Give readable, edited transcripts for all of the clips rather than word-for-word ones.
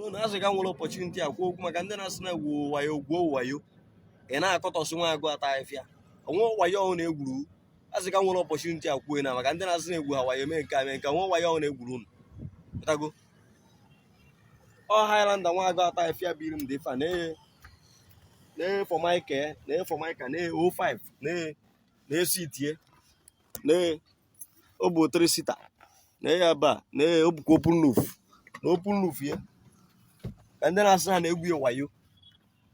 na asị ga nwere opportunity akwa okwu maka ndị na-asị na egwu wayo gwuo wayo ị na-akọtọsị nwa agụ ata afịa onwe wayo ọhụrụ na-egwuru asị ga nwere opportunity akwuo na maka ndị na-asị na egwu ha wayo mee nke nwe wayo ọhụrụ na-egwuru unu pụtago ọ Highlander nwa agụ ata afịa biri m dị fa na for Michael na for Michael na 05 na sitie na obu 3 sita na ya ba na obukwa open roof ya ndị na-asị ha na-egwu wayo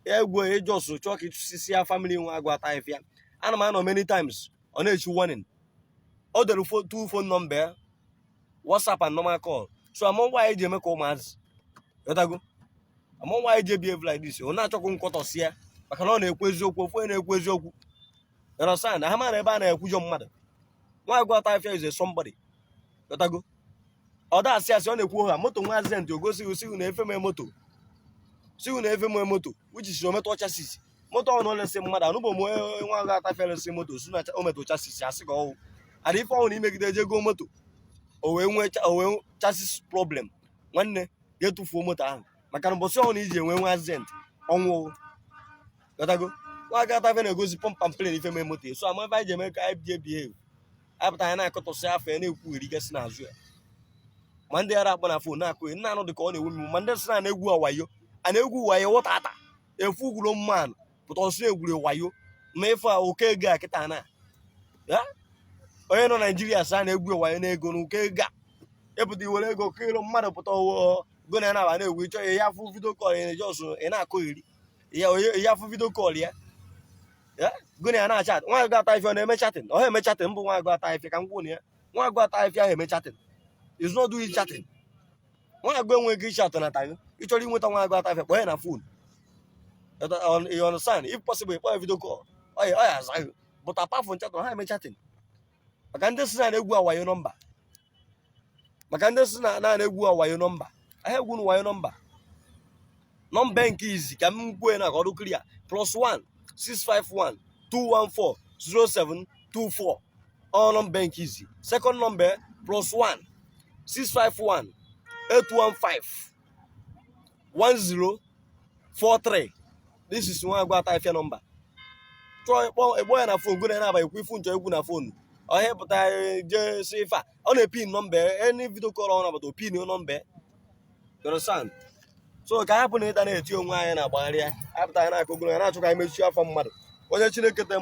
egwu ejọs chọọ ka ịchụsisi ya family nwa agụ ata afịa ana m anọ many times ọ na-echi warning o dere 2 phone number WhatsApp and normal call so among why eji eme ka ụmụazị yotago among why eji behave like this ọ na-achọkwu nkọtọsi ya maka na ọ na-ekwu eziokwu ofu na-ekwu eziokwu understand ha mara ebe a na-ekwujọ mmadụ nwa agụ ata afịa is somebody yotago ọ da-asị asị ọ na-ekwu ha moto nwa accident ogosighị na efe mee moto siwu na efe mee moto which is ometụ chassis moto ọ na-olesi mmadụ anụbụ m nwa agụ ata afịa lesi moto su na ometụ chassis asị ka ọwụ adị ife ọhụrụ imegide eje go moto o wee chassis problem nwanne ga-etufuo moto ahụ maka na mbọsị ọhụrụ iji enwe nwa accident ọnwụ yotago nwa agụ ata afịa na-egosi pump and plane ife mee moto so ama ebe anyị ji eme ka anyị bie behave apụta ya na-akọtọsị afọ ya na-ekwugheri gasị n'azụ ya ma ndị ara akpọ na fon na-akụghị nna anụ dị ka ọ na-ewu m ma ndị sị na na-egwu wayo a na-egwu wayo wụta ata efu ugwuro mmanụ pụta ọsụ egwuru wayo ma ife a oke ego a kịta na ya onye nọ Naijiria sa na-egwu wayo na ego na oke ego a epụta iwere ego kilo mmadụ pụta go na na na-egwu ịchọ ya afụ vidio kọl ya jọsụ ị na-akụgheri ya afụ vidio kọl ya go na ya na-achat nwa agụ ata afịa ọ na-eme chatin ọ eme chatin bụ nwa agụ ata afịa ka m gwụ na ya nwa agụ ata afịa ahụ eme chatin is not doing chatting nwa agụ enweghị chat na tayo ị chọrọ inweta nwa agụ ata afịa kpọọ ya na phone you understand if possible kpọọ ya video call ọ ya aza but apart from chat ha eme chatting maka ndị si na egwu awayo nọmba maka ndị si na egwu awayo nọmba ahụ egwu wayo nọmba nke izi ka m kwuo na ka ọrụ clear +1 651 214 0724 ọ nọmba nke izi second number +1 651 815 1043 this is nwa agụ ata afịa nọmba chọọ egbo ya na fon go na aba ekwu ifu nchọ egwu na fon ọhịa pụta je si ife ọ na-epin nọmba any video call ọ na-abata opin nọmba understand so ka hapụ na ịta na-eti onwe anyị na-agbagharị ya apụta ya na-akụgoro ya na-achọ ka anyị mechie afọ mmadụ onye Chineke te